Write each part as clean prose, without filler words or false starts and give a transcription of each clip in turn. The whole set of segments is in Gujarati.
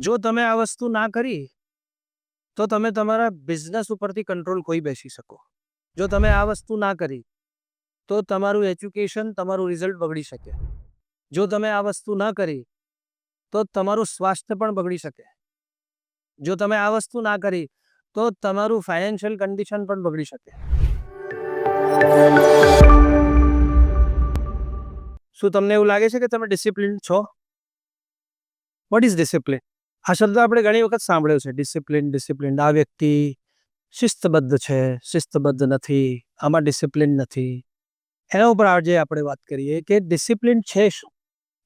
જો તમે આ વસ્તુ ના કરી તો તમે તમારા બિઝનેસ ઉપરથી કંટ્રોલ ખોઈ બેસી શકો. જો તમે આ વસ્તુ ના કરી તો તમારું એજ્યુકેશન, તમારું રિઝલ્ટ બગડી શકે. જો તમે આ વસ્તુ ના કરી તો તમારું સ્વાસ્થ્ય પણ બગડી શકે. જો તમે આ વસ્તુ ના કરી તો તમારું ફાઇનાન્શિયલ કન્ડિશન પણ બગડી શકે. શું તમને એવું લાગે છે કે તમે ડિસિપ્લિન છો? What is discipline? આ શબ્દ આપણે ઘણી વખત સાંભળ્યો છે. ડિસિપ્લિન. આ વ્યક્તિ શિસ્તબદ્ધ છે, શિસ્તબદ્ધ નથી, આમાં ડિસિપ્લિન નથી. એના ઉપર આજે આપણે વાત કરીએ કે ડિસિપ્લિન છે શું?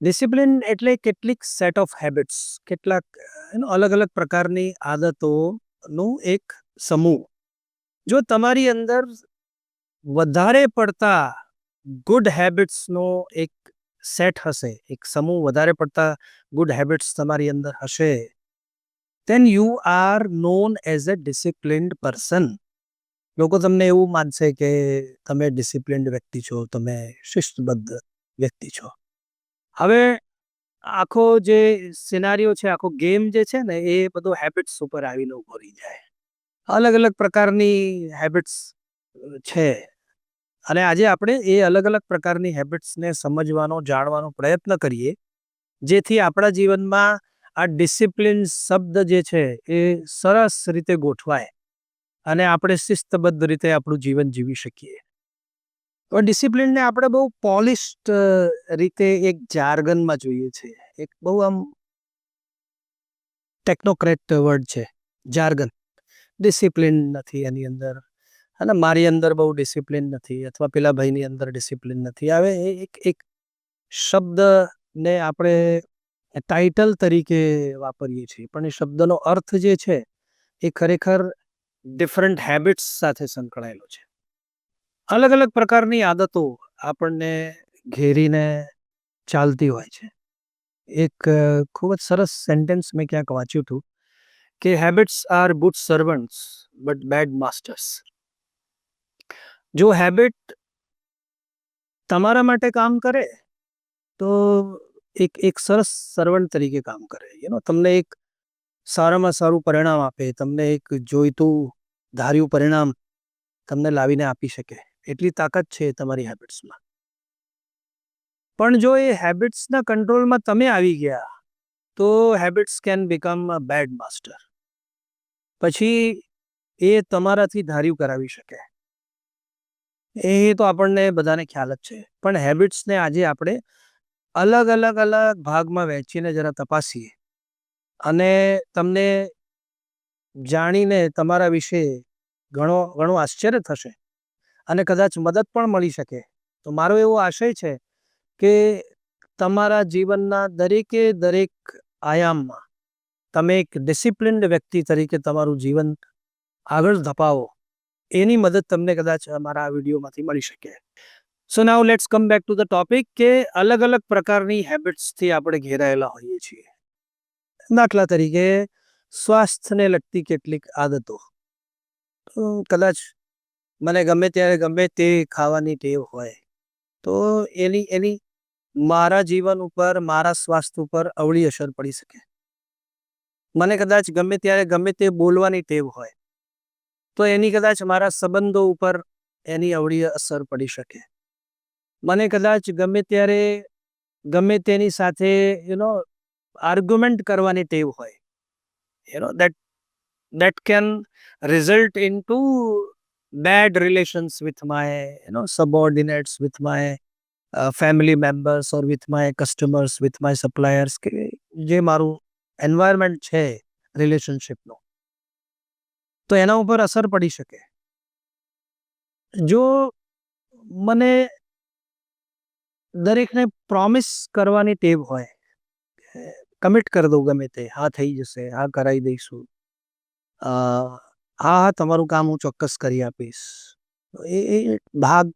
ડિસિપ્લિન એટલે કેટલીક સેટ ઓફ હેબિટ્સ, કેટલાક અલગ અલગ પ્રકારની આદતોનું એક સમૂહ. જો તમારી અંદર વધારે પડતા ગુડ હેબિટ્સનો એક સેટ હશે, એક સમૂહ વધારે પડતા ગુડ હેબિટ્સ તમારી અંદર હશે, then you are known as a disciplined person. લોકો તમને એવું માનશે કે તમે ડિસિપ્લિન્ડ વ્યક્તિ છો, તમે શિસ્તબદ્ધ વ્યક્તિ છો. હવે આખો જે સિનારીઓ છે, આખો ગેમ જે છે ને, એ બધો હેબિટ્સ ઉપર આવીને ઉભો રહી જાય. અલગ અલગ પ્રકારની હેબિટ્સ છે અને આજે આપણે એ અલગ અલગ પ્રકારની હેબિટ્સને સમજવાનો, જાણવાનો પ્રયત્ન કરીએ, જેથી આપણા જીવનમાં આ ડિસિપ્લિન શબ્દ જે છે એ સરસ રીતે ગોઠવાય અને આપણે શિસ્તબદ્ધ રીતે આપણું જીવન જીવી શકીએ. હવે ડિસિપ્લિનને આપણે બહુ પોલિશ્ડ રીતે એક જાર્ગનમાં જોઈએ છીએ. એક બહુ આમ ટેકનોક્રેટ વર્ડ છે, જાર્ગન. ડિસિપ્લિન નથી એની અંદર, અને મારી અંદર બહુ ડિસિપ્લિન નથી, અથવા પેલા ભાઈની અંદર ડિસિપ્લિન નથી. હવે એક એક શબ્દને આપણે ટાઇટલ તરીકે વાપરીએ છીએ, પણ એ શબ્દનો અર્થ જે છે એ ખરેખર ડિફરન્ટ હેબિટ્સ સાથે સંકળાયેલો છે. અલગ અલગ પ્રકારની આદતો આપણને ઘેરીને ચાલતી હોય છે. એક ખૂબ જ સરસ સેન્ટેન્સ મેં ક્યાંક વાંચ્યું હતું કે habits are good servants but bad masters. જો હેબિટ તમારા માટે કામ કરે તો એક સરસ સર્વન્ટ તરીકે કામ કરે. તમને એક સારામાં સારું પરિણામ આપે, તમને એક જોઈતું ધાર્યું પરિણામ તમને લાવીને આપી શકે, એટલી તાકાત છે તમારી હેબિટ્સમાં. પણ જો એ હેબિટ્સના કંટ્રોલમાં તમે આવી ગયા તો habits can become a bad master. પછી એ તમારાથી ધાર્યું કરાવી શકે. એ તો આપણને બધાને ખ્યાલ જ છે. પણ હેબિટ્સને આજે આપણે અલગ અલગ અલગ ભાગમાં વહેંચીને જરા તપાસીએ, અને તમને જાણીને તમારા વિશે ઘણું આશ્ચર્ય થશે અને કદાચ મદદ પણ મળી શકે. તો મારો એવો આશય છે કે તમારા જીવનના દરેકે દરેક આયામમાં તમે એક ડિસિપ્લિન્ડ વ્યક્તિ તરીકે તમારું જીવન આગળ ધપાવો, એની મદદ તમને કદાચ મારા આ વિડીયોમાંથી મળી શકે. So now let's come back to the topic કે અલગ અલગ પ્રકારની હેબિટ્સથી આપણે ઘેરાયેલા હોઈએ છીએ. દાખલા તરીકે સ્વાસ્થ્યને લગતી કેટલીક આદતો. કદાચ મને ગમે ત્યારે ગમે તે ખાવાની ટેવ હોય તો એની મારા જીવન ઉપર, મારા સ્વાસ્થ્ય ઉપર અવળી અસર પડી શકે. મને કદાચ ગમે ત્યારે ગમે તે બોલવાની ટેવ હોય તો એની કદાચ મારા સંબંધો ઉપર એની અવળી અસર પડી શકે. મને કદાચ ગમે ત્યારે ગમે તેની સાથે આર્ગ્યુમેન્ટ કરવાની ટેવ હોય, that can result into bad relations with my subordinates, with my family members, or with my customers, with my suppliers. કે જે મારું એન્વાયરમેન્ટ છે રિલેશનશિપનો, તો એના ઉપર અસર પડી શકે. જો મને દરેકને પ્રોમિસ કરવાની ટેવ હોય, કમિટ કરી દઉં ગમે તે, હા થઈ જશે, હા કરાવી દઈશું, હા તમારું કામ હું ચોક્કસ કરી આપીશ, એ ભાગ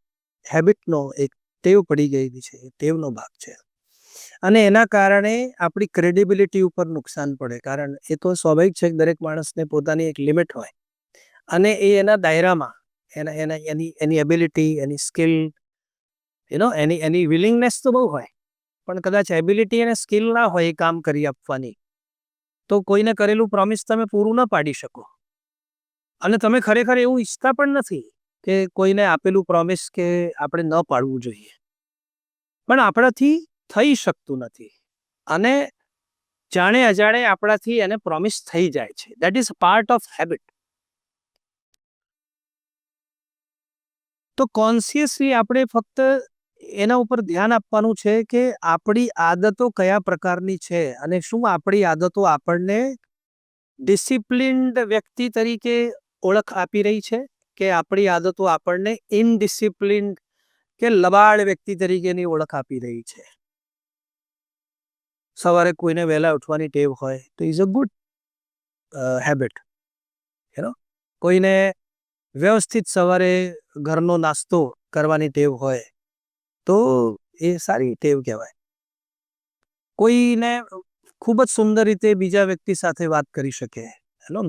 હેબિટનો એક ટેવ પડી ગયેલી છે, એ ટેવનો ભાગ છે. અને એના કારણે આપણી ક્રેડિબિલિટી ઉપર નુકસાન પડે. કારણ એ તો સ્વાભાવિક છે કે દરેક માણસને પોતાની એક લિમિટ હોય, અને એ એના દાયરામાં એની એબિલિટી, એની સ્કિલ, એની વિલિંગનેસ તો બહુ હોય, પણ કદાચ એબિલિટી અને સ્કિલ ના હોય એ કામ કરી આપવાની, તો કોઈને કરેલું પ્રોમિસ તમે પૂરું ન પાડી શકો, અને તમે ખરેખર એવું ઈચ્છતા પણ નથી કે કોઈને આપેલું પ્રોમિસ કે આપણે ન પાડવું જોઈએ, પણ આપણાથી થઈ શકતું નથી, અને જાણે અજાણે આપણાથી એને પ્રોમિસ થઈ જાય છે. That is part of habit. તો કોન્શિયસલી આપણે ફક્ત એના ઉપર ધ્યાન આપવાનું છે કે આપણી આદતો કયા પ્રકારની છે, અને શું આપણી આદતો આપણને ડિસિપ્લિન્ડ વ્યક્તિ તરીકે ઓળખ આપી રહી છે, કે આપણી આદતો આપણને ઇનડિસિપ્લિન્ડ કે લબાડ વ્યક્તિ તરીકેની ઓળખ આપી રહી છે. સવારે કોઈને વહેલા ઉઠવાની ટેવ હોય તો ઇઝ અ ગુડ હેબિટ. કોઈને વ્યવસ્થિત સવારે ઘરનો નાસ્તો કરવાની ટેવ હોય તો એ સારી ટેવ કહેવાય. કોઈને ખૂબ જ સુંદર રીતે બીજા વ્યક્તિ સાથે વાત કરી શકે,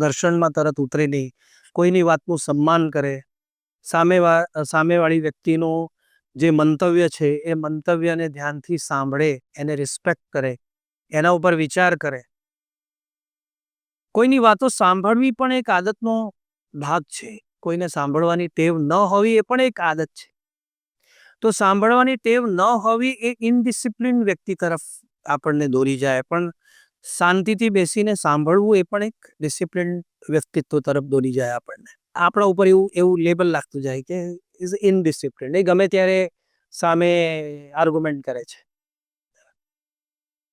ઘર્ષણમાં તરત ઉતરે નહીં, કોઈની વાતનું સન્માન કરે, સામેવાળી વ્યક્તિનું જે મંતવ્ય છે એ મંતવ્યને ધ્યાનથી સાંભળે, એને રિસ્પેક્ટ કરે, એના ઉપર વિચાર કરે. કોઈની વાતો સાંભળવી પણ એક આદતનો ભાગ છે. કોઈને સાંભળવાની ટેવ ન હોવી એ પણ એક આદત છે. તો સાંભળવાની ટેવ ન હોવી એ ઇનડિસિપ્લિન વ્યક્તિ તરફ આપણને દોરી જાય, પણ શાંતિથી બેસીને સાંભળવું એ પણ એક ડિસિપ્લિન વ્યક્તિત્વ તરફ દોરી જાય આપણને. આપણા ઉપર એવું લેબલ લાગતું જાય કે ઇઝ ઇનડિસિપ્લિન, એ ગમે ત્યારે સામે આર્ગ્યુમેન્ટ કરે છે.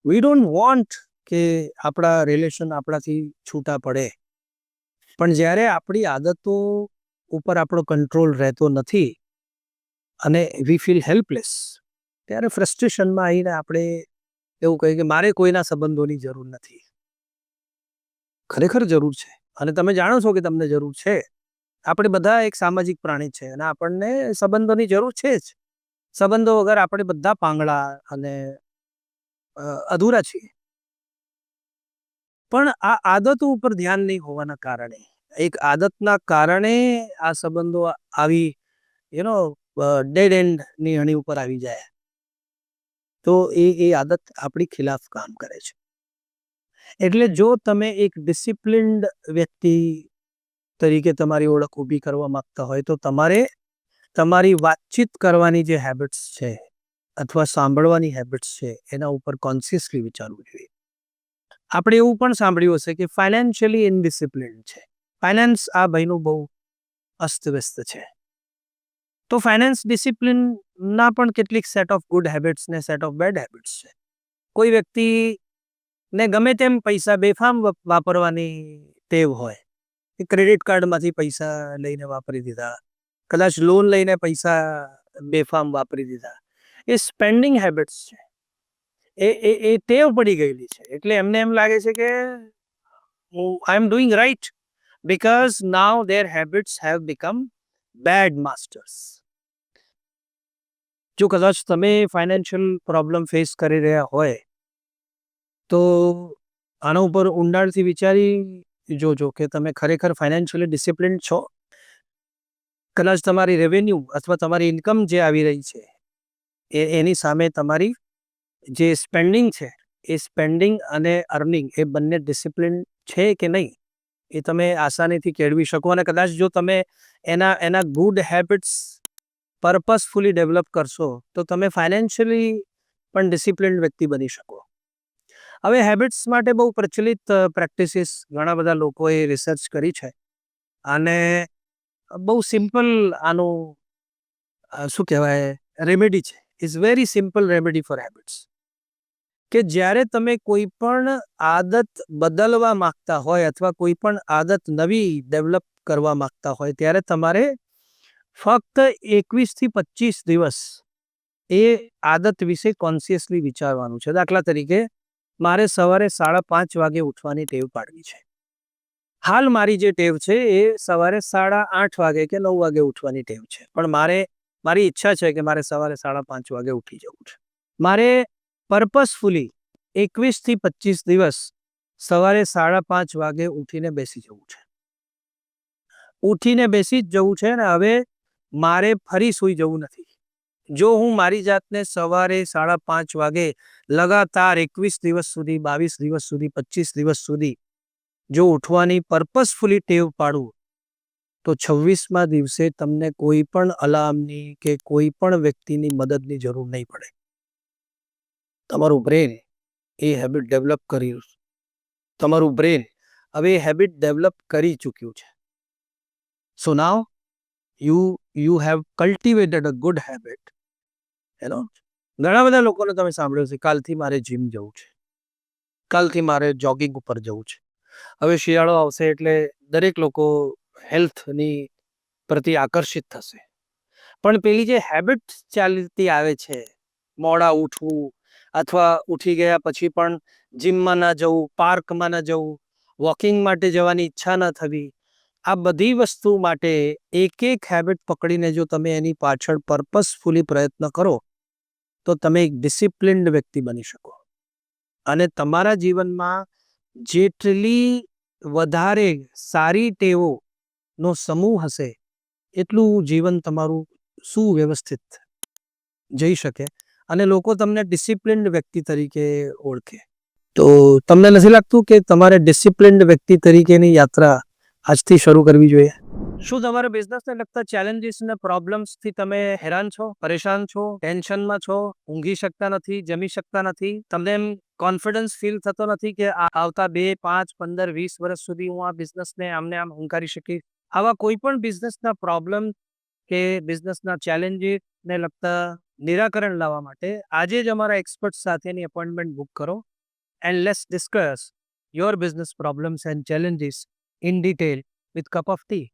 વી ડોન્ટ વોન્ટ કે આપણા રિલેશન આપણાથી છૂટા પડે, પણ જ્યારે આપણી આદતો ઉપર આપણો કંટ્રોલ રહેતો નથી અને વી ફીલ હેલ્પલેસ, ત્યારે ફ્રસ્ટ્રેશનમાં આવીને આપણે એવું કહીએ કે મારે કોઈના સંબંધોની જરૂર નથી. ખરેખર જરૂર છે, અને તમે જાણો છો કે તમને જરૂર છે. આપણે બધા એક સામાજિક પ્રાણી છે અને આપણને સંબંધોની જરૂર છે જ. સંબંધો વગર આપણે બધા પાંગળા અને અધૂરા છીએ. પણ આ આદતો ઉપર ધ્યાન નહીં હોવાના કારણે, એક આદતના કારણે આ સંબંધો આવી ડેડ એન્ડની અણી ઉપર આવી જાય, તો એ આદત આપણી ખિલાફ કામ કરે છે. એટલે જો તમે એક ડિસિપ્લિન્ડ વ્યક્તિ તરીકે તમારી ઓળખ ઊભી કરવા માંગતા હોય તો તમારે તમારી વાતચીત કરવાની જે હેબિટ્સ છે અથવા સાંભળવાની હેબિટ્સ છે એના ઉપર કોન્શિયસલી વિચારવું જોઈએ. આપણે એવું પણ સાંભળ્યું હશે કે ફાઇનાન્શિયલી ઇનડિસિપ્લિન છે. ફાઇનાન્સ આ ભાઈનું બહુ અસ્તવ્યસ્ત છે. તો ફાઇનાન્સ ડિસિપ્લિનના પણ કેટલીક સેટ ઓફ ગુડ હેબિટ્સ ને સેટ ઓફ બેડ હેબિટ્સ છે. કોઈ વ્યક્તિને ગમે તેમ પૈસા બેફામ વાપરવાની ટેવ હોય, ક્રેડિટ કાર્ડમાંથી પૈસા લઈને વાપરી દીધા, કદાચ લોન લઈને પૈસા બેફામ વાપરી દીધા, એ સ્પેન્ડિંગ હેબિટ્સ છે. એ ટેવ પડી ગયેલી છે. એટલે એમને એમ લાગે છે કે I am doing right, because now their habits have become bad masters. જો કદાચ તમે ફાઇનાન્શિયલ પ્રોબ્લેમ ફેસ કરી રહ્યા હોય તો આના ઉપર ઊંડાણથી વિચારી જોજો કે તમે ખરેખર ફાઇનાન્શિયલી ડિસિપ્લિન છો. કદાચ તમારી રેવન્યુ અથવા તમારી ઇન્કમ જે આવી રહી છે એની સામે તમારી જે સ્પેન્ડિંગ છે એ સ્પેન્ડિંગ અને અર્નિંગ એ બંને ડિસિપ્લિન છે કે નહીં એ તમે આસાનીથી કેળવી શકો, અને કદાચ જો તમે એના ગુડ હેબિટ્સ પર્પઝફુલી ડેવલપ કરશો તો તમે ફાઇનાન્શિયલી પણ ડિસિપ્લિન્ડ વ્યક્તિ બની શકો. હવે હેબિટ્સ માટે બહુ પ્રચલિત પ્રેક્ટિસીસ ઘણા બધા લોકોએ રિસર્ચ કરી છે, અને બહુ સિમ્પલ આનું શું કહેવાય રેમેડી છે. Is very simple remedy for habits, કે જ્યારે તમે કોઈ પણ આદત બદલવા માંગતા હોય અથવા કોઈ પણ આદત નવી ડેવલપ કરવા માંગતા હોય ત્યારે તમારે ફક્ત 21 થી 25 દિવસ એ આદત વિશે કોન્શિયસલી વિચારવાનું છે. દાખલા તરીકે મારે સવારે 5:30 વાગે ઉઠવાની ટેવ પાડવી છે. હાલ મારી જે ટેવ છે એ સવારે 8:30 વાગે કે 9 વાગે ઉઠવાની ટેવ છે, પણ મારી ઈચ્છા છે કે મારે સવારે 5:30 વાગે ઉઠી જવું છે. મારે પર્પઝફુલી 21 થી 25 દિવસ સવારે 5:30 વાગે ઉઠીને બેસી જવું છે. ઉઠીને બેસી જ જવું છે, ને હવે મારે ફરી સૂઈ જવું નથી. જો હું મારી જાતને સવારે 5:30 વાગે લગાતાર 21 દિવસ સુધી, 22 દિવસ સુધી, 25 દિવસ સુધી જો ઉઠવાની પર્પઝફુલી ટેવ પાડું, તો 26મા દિવસે તમને કોઈ પણ અલાર્મની કે કોઈ પણ વ્યક્તિની મદદની જરૂર નહીં પડે. તમારું બ્રેન એ હેબિટ ડેવલપ કરી તમારું બ્રેન હવે એ હેબિટ ડેવલપ કરી ચૂક્યું છે. So now you have cultivated a good habit. ઘણા બધા લોકોને તમે સાંભળ્યું છે, કાલથી મારે જીમ જવું છે, કાલથી મારે જોગિંગ ઉપર જવું છે. હવે શિયાળો આવશે એટલે દરેક લોકો હેલ્થની પ્રતિ આકર્ષિત થશે. પણ પેલી જે હેબિટ ચાલતી આવે છે, મોડા ઉઠવું અથવા ઉઠી ગયા પછી પણ જીમમાં ના જવું, પાર્કમાં ના જવું, વોકિંગ માટે જવાની ઈચ્છા ન થવી, આ બધી વસ્તુ માટે એક એક હેબિટ પકડીને જો તમે એની પાછળ પર્પઝફુલી પ્રયત્ન કરો તો તમે એક ડિસિપ્લિન્ડ વ્યક્તિ બની શકો. અને તમારા જીવનમાં જેટલી વધારે સારી ટેવોનો સમૂહ હશે એટલું જીવન તમારું સુવ્યવસ્થિત જઈ શકે અને લોકો તમને ડિસિપ્લિન્ડ વ્યક્તિ તરીકે ઓળખે. તો તમને નથી લાગતું કે તમારે ડિસિપ્લિન્ડ વ્યક્તિ તરીકેની યાત્રા આજથી શરૂ કરવી જોઈએ? શું તમારા બિઝનેસને લગતા ચેલેન્જીસ અને પ્રોબ્લેમ્સથી તમે હેરાન છો, પરેશાન છો, ટેન્શનમાં છો, ઊંઘી શકતા નથી, જમી શકતા નથી, તમને એમ કોન્ફિડન્સ ફીલ થતો નથી કે આવતા 2, 5, 15, 20 વર્ષ સુધી હું આ બિઝનેસને આમને આમ હંકારી શકીશ? આવા કોઈ પણ બિઝનેસના પ્રોબ્લેમ કે બિઝનેસના ચેલેન્જીસને લગતા નિરાકરણ લાવવા માટે આજે જ અમારા એક્સપર્ટ સાથેની અપોઇન્ટમેન્ટ બુક કરો and let's discuss your business problems and challenges in detail with cup of tea.